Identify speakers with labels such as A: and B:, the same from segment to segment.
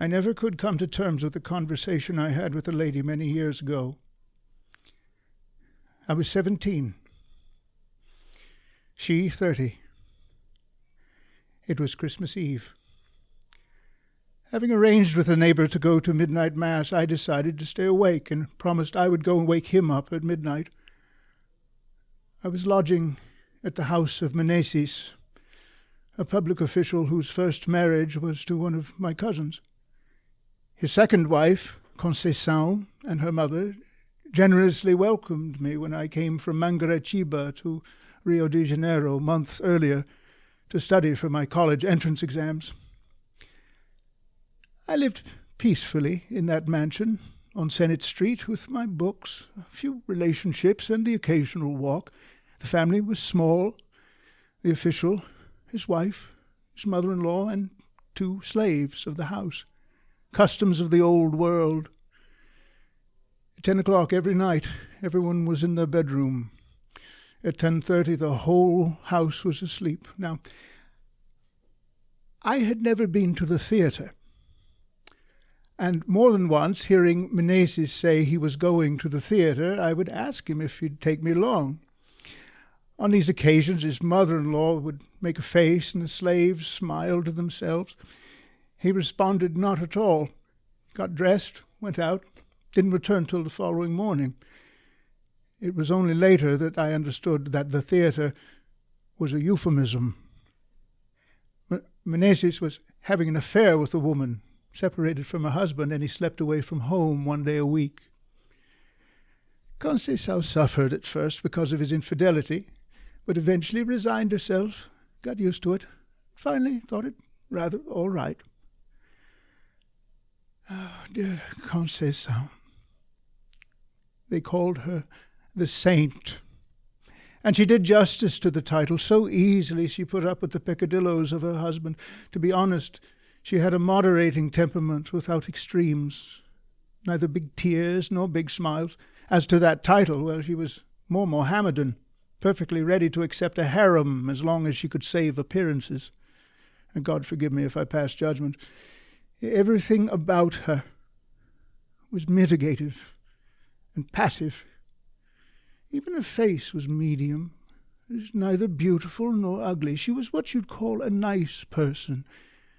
A: I never could come to terms with the conversation I had with a lady many years ago. I was 17. She 30. It was Christmas Eve. Having arranged with a neighbor to go to midnight mass, I decided to stay awake and promised I would go and wake him up at midnight. I was lodging at the house of Meneses, a public official whose first marriage was to one of my cousins. His second wife, Conceição, and her mother generously welcomed me when I came from Mangaratiba to Rio de Janeiro months earlier to study for my college entrance exams. I lived peacefully in that mansion on Senate Street with my books, a few relationships, and the occasional walk. The family was small. The official, his wife, his mother-in-law, and 2 slaves of the house. Customs of the old world. At 10 o'clock every night, everyone was in their bedroom. At 10:30, the whole house was asleep. Now, I had never been to the theatre, and more than once, hearing Meneses say he was going to the theatre, I would ask him if he'd take me along. On these occasions, his mother-in-law would make a face, and the slaves smiled to themselves. He responded not at all, got dressed, went out, didn't return till the following morning. It was only later that I understood that the theatre was a euphemism. Meneses was having an affair with a woman, separated from her husband, and he slept away from home 1 day a week. Conceição suffered at first because of his infidelity, but eventually resigned herself, got used to it, finally thought it rather all right. Oh, dear Conceição. They called her the Saint, and she did justice to the title. So easily she put up with the peccadillos of her husband. To be honest, she had a moderating temperament without extremes, neither big tears nor big smiles. As to that title, well, she was more Mohammedan, perfectly ready to accept a harem as long as she could save appearances. And God forgive me if I pass judgment. Everything about her was mitigative and passive. Even her face was medium. It was neither beautiful nor ugly. She was what you'd call a nice person.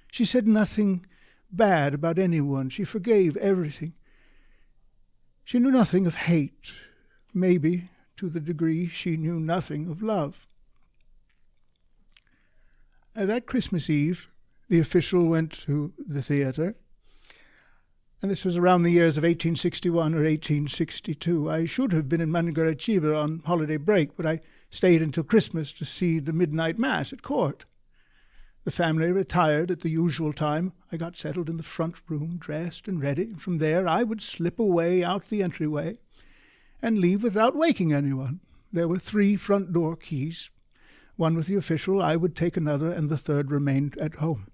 A: She said nothing bad about anyone. She forgave everything. She knew nothing of hate, maybe to the degree she knew nothing of love. That Christmas Eve, the official went to the theatre, and this was around the years of 1861 or 1862. I should have been in Mangaratiba on holiday break, but I stayed until Christmas to see the midnight mass at court. The family retired at the usual time. I got settled in the front room, dressed and ready, and from there I would slip away out the entryway and leave without waking anyone. There were 3 front door keys. One with the official, I would take another, and the third remained at home.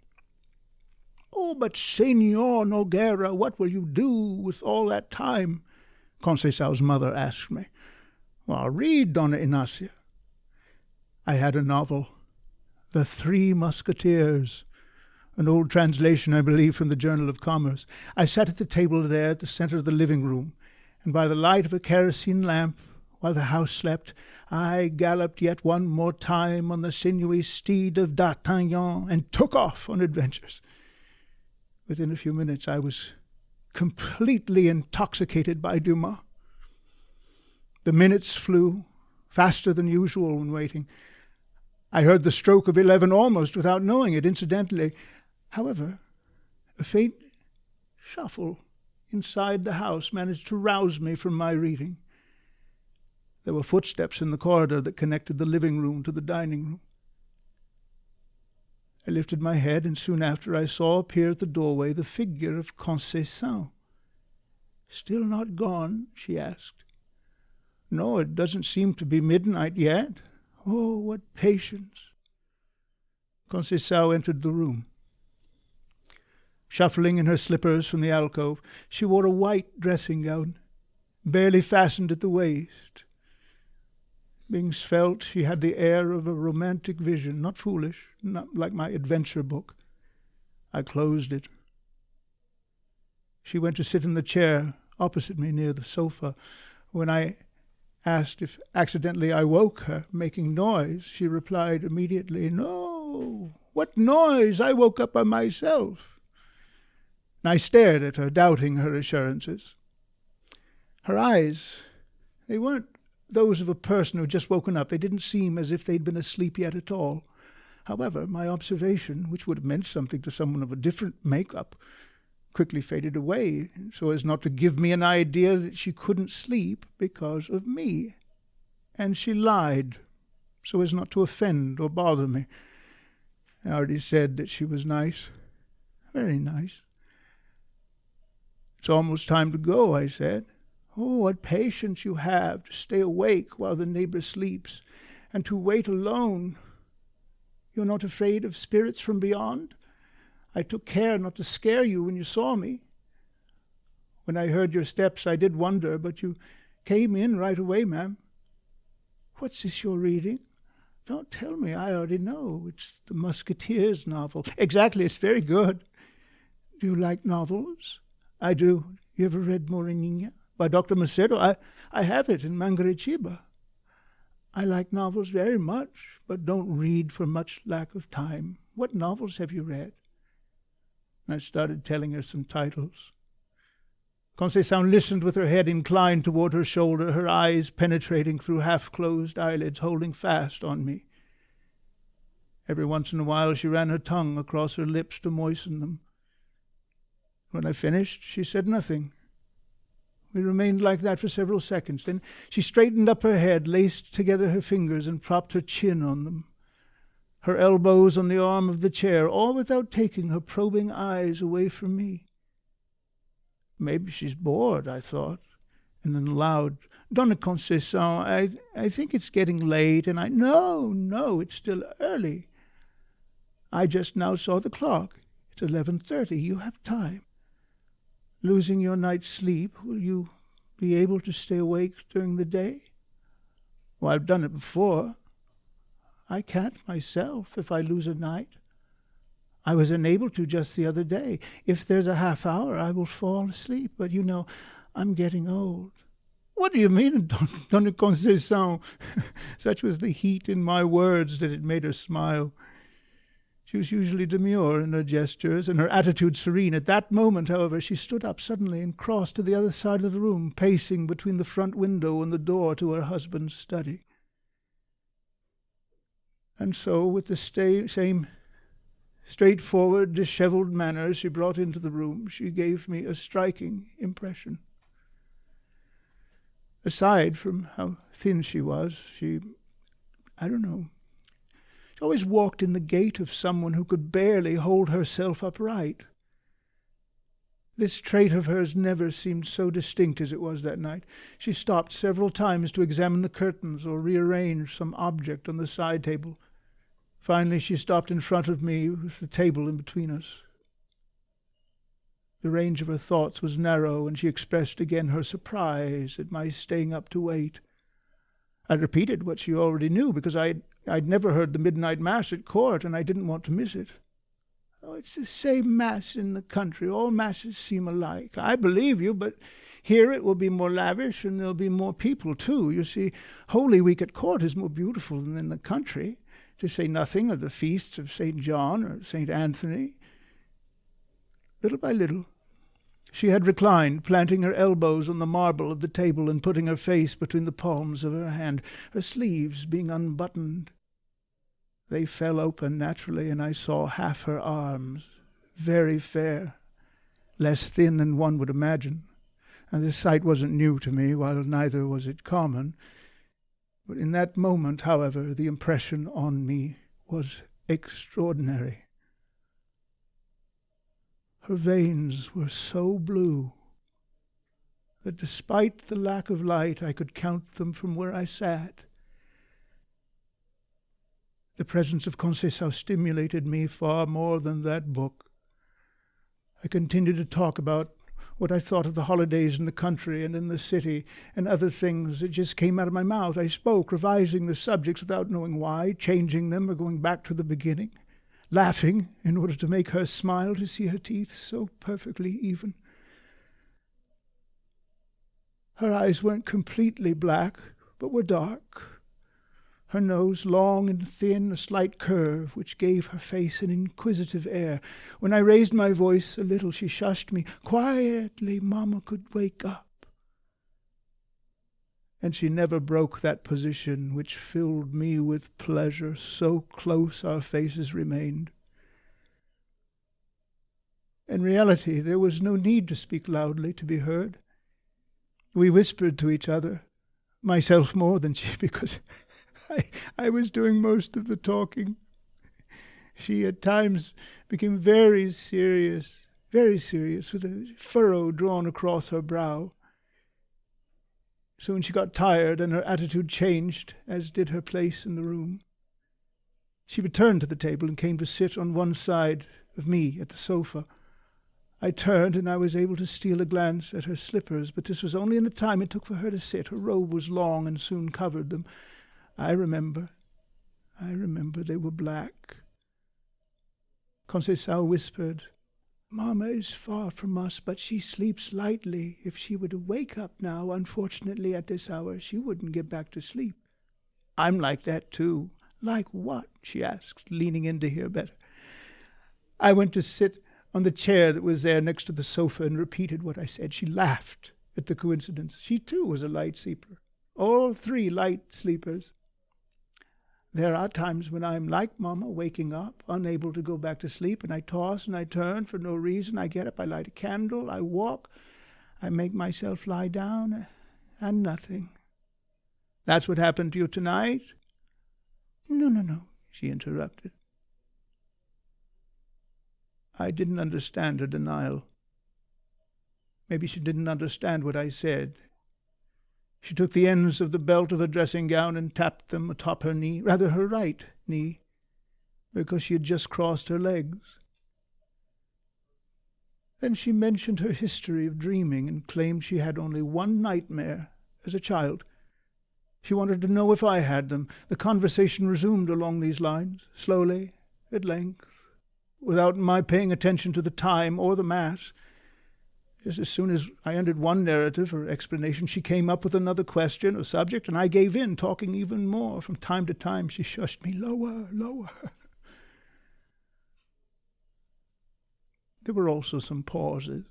A: "Oh, but Senor Nogueira, what will you do with all that time?" Conceição's mother asked me. "Well, read, Dona Inácia." I had a novel, The 3 Musketeers, an old translation, I believe, from the Journal of Commerce. I sat at the table there at the center of the living room, and by the light of a kerosene lamp, while the house slept, I galloped yet one more time on the sinewy steed of D'Artagnan and took off on adventures. Within a few minutes I was completely intoxicated by Dumas. The minutes flew faster than usual when waiting. I heard the stroke of 11 almost without knowing it, incidentally. However, a faint shuffle inside the house managed to rouse me from my reading. There were footsteps in the corridor that connected the living room to the dining room. I lifted my head, and soon after I saw appear at the doorway the figure of Conceição. "Still not gone?" she asked. "No, it doesn't seem to be midnight yet." "Oh, what patience!" Conceição entered the room. Shuffling in her slippers from the alcove, she wore a white dressing gown, barely fastened at the waist. Being svelte, she had the air of a romantic vision, not foolish, not like my adventure book. I closed it. She went to sit in the chair opposite me near the sofa. When I asked if accidentally I woke her, making noise, she replied immediately, "No, what noise? I woke up by myself." And I stared at her, doubting her assurances. Her eyes, they weren't those of a person who had just woken up. They didn't seem as if they'd been asleep yet at all. However, my observation, which would have meant something to someone of a different makeup, quickly faded away, so as not to give me an idea that she couldn't sleep because of me. And she lied, so as not to offend or bother me. I already said that she was nice, very nice. "It's almost time to go," I said. "Oh, what patience you have to stay awake while the neighbor sleeps, and to wait alone. You're not afraid of spirits from beyond? I took care not to scare you when you saw me. When I heard your steps, I did wonder, but you came in right away, ma'am. What's this you're reading? Don't tell me, I already know. It's the Musketeers novel." "Exactly, it's very good." "Do you like novels?" "I do. You ever read Morenina by Dr. Macedo? I have it in Mangaratiba." "I like novels very much, but don't read for much lack of time. What novels have you read?" I started telling her some titles. Conceição listened with her head inclined toward her shoulder, her eyes penetrating through half-closed eyelids, holding fast on me. Every once in a while she ran her tongue across her lips to moisten them. When I finished, she said nothing. We remained like that for several seconds. Then she straightened up her head, laced together her fingers, and propped her chin on them, her elbows on the arm of the chair, all without taking her probing eyes away from me. Maybe she's bored, I thought, and then aloud, "Dona Conceição, I think it's getting late, and No, it's still early. I just now saw the clock. It's 11:30. You have time. Losing your night's sleep, will you be able to stay awake during the day?" "Well, I've done it before." "I can't myself if I lose a night. I was unable to just the other day. If there's a half hour, I will fall asleep. But you know, I'm getting old." "What do you mean, Dona Conceição?" Such was the heat in my words that it made her smile. She was usually demure in her gestures, and her attitude serene. At that moment, however, she stood up suddenly and crossed to the other side of the room, pacing between the front window and the door to her husband's study. And so, with the same straightforward, disheveled manner she brought into the room, she gave me a striking impression. Aside from how thin she was, she always walked in the gait of someone who could barely hold herself upright. This trait of hers never seemed so distinct as it was that night. She stopped several times to examine the curtains or rearrange some object on the side table. Finally, she stopped in front of me with the table in between us. The range of her thoughts was narrow, and she expressed again her surprise at my staying up to wait. I repeated what she already knew, because I'd never heard the midnight mass at court, and I didn't want to miss it. "Oh, it's the same mass in the country. All masses seem alike." "I believe you, but here it will be more lavish, and there'll be more people, too. You see, Holy Week at court is more beautiful than in the country, to say nothing of the feasts of St. John or St. Anthony." Little by little, she had reclined, planting her elbows on the marble of the table and putting her face between the palms of her hand, her sleeves being unbuttoned. They fell open naturally, and I saw half her arms, very fair, less thin than one would imagine. And this sight wasn't new to me, while neither was it common. But in that moment, however, the impression on me was extraordinary. Her veins were so blue that despite the lack of light, I could count them from where I sat. The presence of Conceição stimulated me far more than that book. I continued to talk about what I thought of the holidays in the country and in the city, and other things that just came out of my mouth. I spoke, revising the subjects without knowing why, changing them or going back to the beginning, laughing in order to make her smile to see her teeth so perfectly even. Her eyes weren't completely black, but were dark. Her nose long and thin, a slight curve, which gave her face an inquisitive air. When I raised my voice a little, she shushed me. Quietly, Mama could wake up. And she never broke that position, which filled me with pleasure. So close our faces remained. In reality, there was no need to speak loudly to be heard. We whispered to each other, myself more than she, because I was doing most of the talking. She at times became very serious, with a furrow drawn across her brow. Soon she got tired, and her attitude changed, as did her place in the room. She returned to the table and came to sit on one side of me at the sofa. I turned, and I was able to steal a glance at her slippers, but this was only in the time it took for her to sit. Her robe was long and soon covered them. I remember they were black. Conceição whispered, Mama is far from us, but she sleeps lightly. If she were to wake up now, unfortunately at this hour, she wouldn't get back to sleep. I'm like that too. Like what? She asked, leaning in to hear better. I went to sit on the chair that was there next to the sofa and repeated what I said. She laughed at the coincidence. She too was a light sleeper. All three light sleepers. There are times when I'm like Mama, waking up, unable to go back to sleep, and I toss and I turn for no reason. I get up, I light a candle, I walk, I make myself lie down, and nothing. That's what happened to you tonight? No, she interrupted. I didn't understand her denial. Maybe she didn't understand what I said. She took the ends of the belt of her dressing gown and tapped them atop her knee, rather her right knee, because she had just crossed her legs. Then she mentioned her history of dreaming and claimed she had only one nightmare as a child. She wanted to know if I had them. The conversation resumed along these lines, slowly, at length, without my paying attention to the time or the Mass. Just as soon as I ended one narrative or explanation, she came up with another question or subject, and I gave in, talking even more. From time to time, she shushed me, lower. There were also some pauses.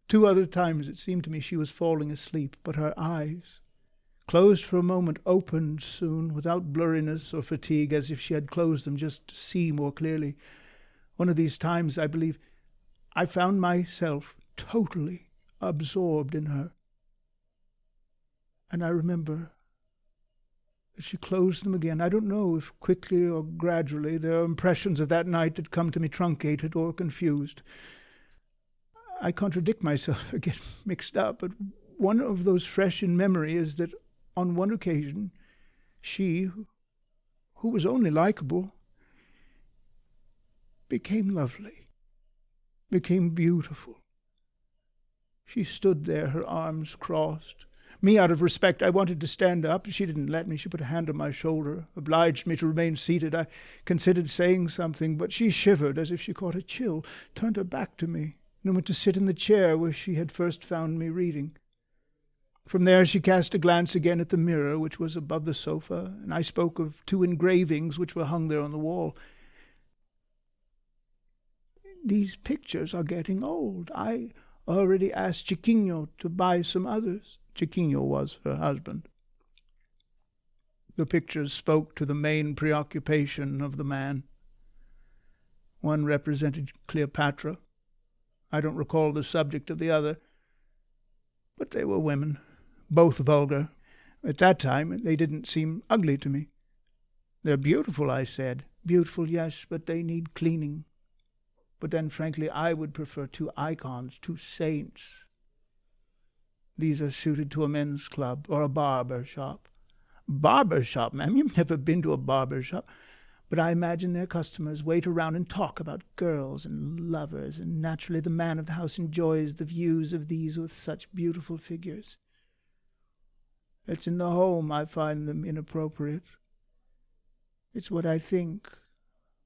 A: 2 other times it seemed to me she was falling asleep, but her eyes, closed for a moment, opened soon, without blurriness or fatigue, as if she had closed them just to see more clearly. One of these times, I believe, I found myself totally absorbed in her. And I remember that she closed them again. I don't know if quickly or gradually. There are impressions of that night that come to me truncated or confused. I contradict myself, I get mixed up, but one of those fresh in memory is that on one occasion, she, who was only likable, became lovely. Became beautiful. She stood there, her arms crossed. Me, out of respect, I wanted to stand up. She didn't let me. She put a hand on my shoulder, obliged me to remain seated. I considered saying something, but she shivered as if she caught a chill, turned her back to me, and went to sit in the chair where she had first found me reading. From there she cast a glance again at the mirror, which was above the sofa, and I spoke of 2 engravings which were hung there on the wall. These pictures are getting old. I already asked Chiquinho to buy some others. Chiquinho was her husband. The pictures spoke to the main preoccupation of the man. One represented Cleopatra. I don't recall the subject of the other, but they were women, both vulgar. At that time, they didn't seem ugly to me. They're beautiful, I said. Beautiful, yes, but they need cleaning. But then, frankly, I would prefer 2 icons, 2 saints. These are suited to a men's club or a barber shop. Barber shop, ma'am? You've never been to a barber shop. But I imagine their customers wait around and talk about girls and lovers, and naturally the man of the house enjoys the views of these with such beautiful figures. It's in the home I find them inappropriate. It's what I think.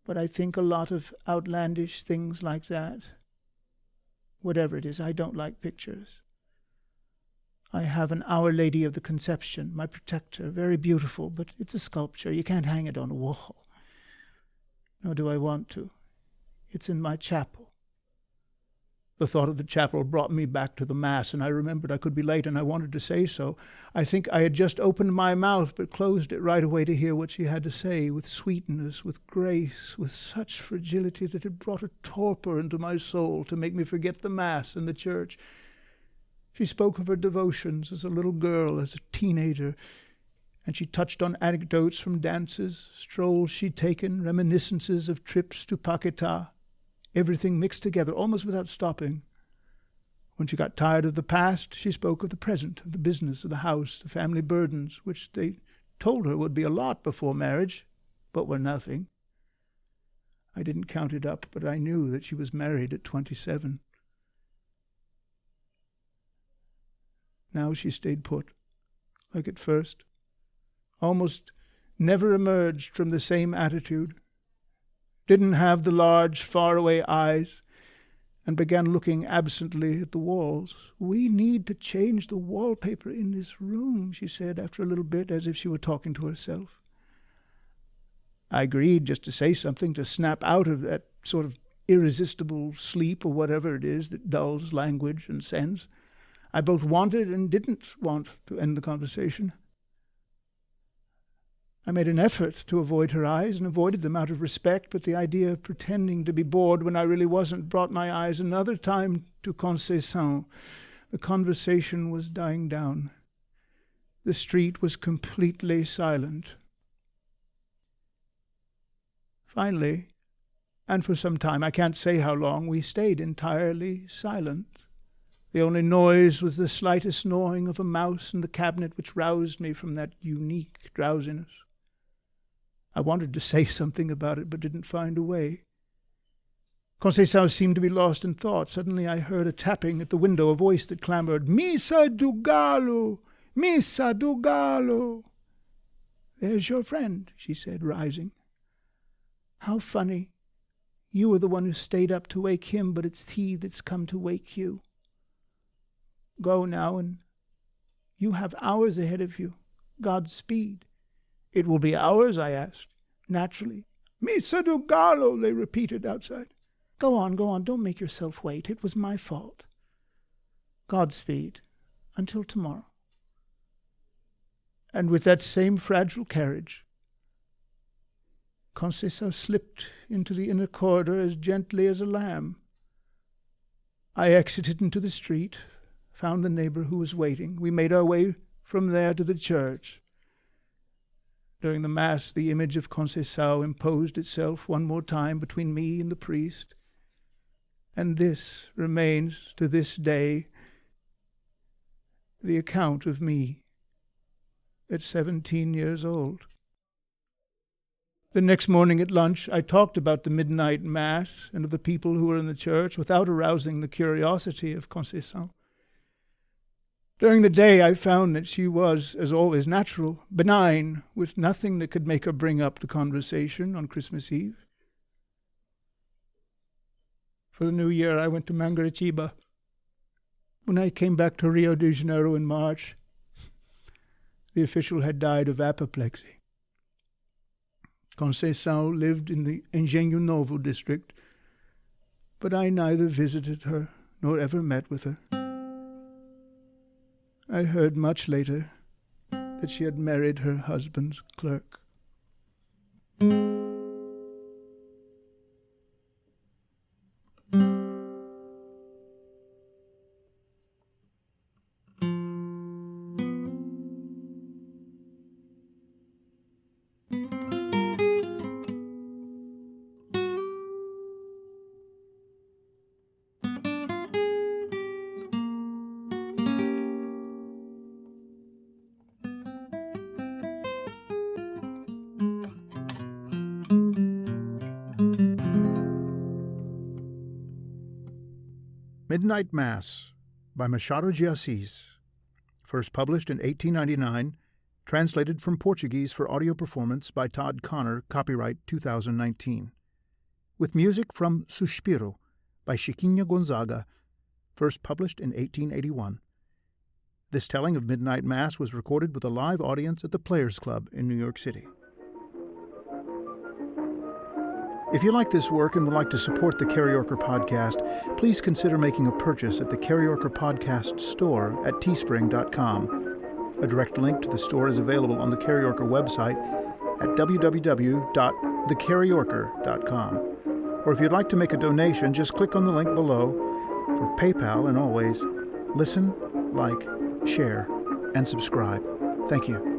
A: But I think a lot of outlandish things like that. Whatever it is, I don't like pictures. I have an Our Lady of the Conception, my protector, very beautiful, but it's a sculpture. You can't hang it on a wall. Nor do I want to. It's in my chapel. The thought of the chapel brought me back to the Mass, and I remembered I could be late, and I wanted to say so. I think I had just opened my mouth, but closed it right away to hear what she had to say, with sweetness, with grace, with such fragility that it brought a torpor into my soul to make me forget the Mass and the church. She spoke of her devotions as a little girl, as a teenager, and she touched on anecdotes from dances, strolls she'd taken, reminiscences of trips to Paquetá, everything mixed together, almost without stopping. When she got tired of the past, she spoke of the present, of the business of the house, the family burdens, which they told her would be a lot before marriage, but were nothing. I didn't count it up, but I knew that she was married at 27. Now she stayed put, like at first, almost never emerged from the same attitude, didn't have the large, faraway eyes, and began looking absently at the walls. "We need to change the wallpaper in this room," she said after a little bit, as if she were talking to herself. I agreed just to say something, to snap out of that sort of irresistible sleep or whatever it is that dulls language and sense. I both wanted and didn't want to end the conversation. I made an effort to avoid her eyes, and avoided them out of respect, but the idea of pretending to be bored when I really wasn't brought my eyes another time to Conceição. The conversation was dying down. The street was completely silent. Finally, and for some time, I can't say how long, we stayed entirely silent. The only noise was the slightest gnawing of a mouse in the cabinet, which roused me from that unique drowsiness. I wanted to say something about it, but didn't find a way. Conceição seemed to be lost in thought. Suddenly I heard a tapping at the window, a voice that clamored, "Missa do Galo! Missa do Galo!" "There's your friend," she said, rising. "How funny. You were the one who stayed up to wake him, but it's he that's come to wake you. Go now, and you have hours ahead of you. Godspeed." "It will be hours?" I asked. "Naturally." "Missa do Galo," they repeated outside. Go on, don't make yourself wait. It was my fault. Godspeed. Until tomorrow." And with that same fragile carriage, Conceição slipped into the inner corridor as gently as a lamb. I exited into the street, found the neighbor who was waiting. We made our way from there to the church. During the Mass, the image of Conceição imposed itself one more time between me and the priest, and this remains to this day the account of me at 17 years old. The next morning at lunch, I talked about the midnight Mass and of the people who were in the church without arousing the curiosity of Conceição. During the day, I found that she was, as always, natural, benign, with nothing that could make her bring up the conversation on Christmas Eve. For the New Year, I went to Mangaratiba. When I came back to Rio de Janeiro in March, the official had died of apoplexy. Conceição lived in the Engenho Novo district, but I neither visited her nor ever met with her. I heard much later that she had married her husband's clerk.
B: Midnight Mass by Machado de Assis, first published in 1899, translated from Portuguese for audio performance by Todd Conner, copyright 2019. With music from Suspiro by Chiquinha Gonzaga, first published in 1881. This telling of Midnight Mass was recorded with a live audience at the Players Club in New York City. If you like this work and would like to support the Karaoke Podcast, please consider making a purchase at the Karaoke Podcast store at teespring.com. A direct link to the store is available on the Karaoke website at www.thekaraoke.com. Or if you'd like to make a donation, just click on the link below for PayPal, and always listen, like, share, and subscribe. Thank you.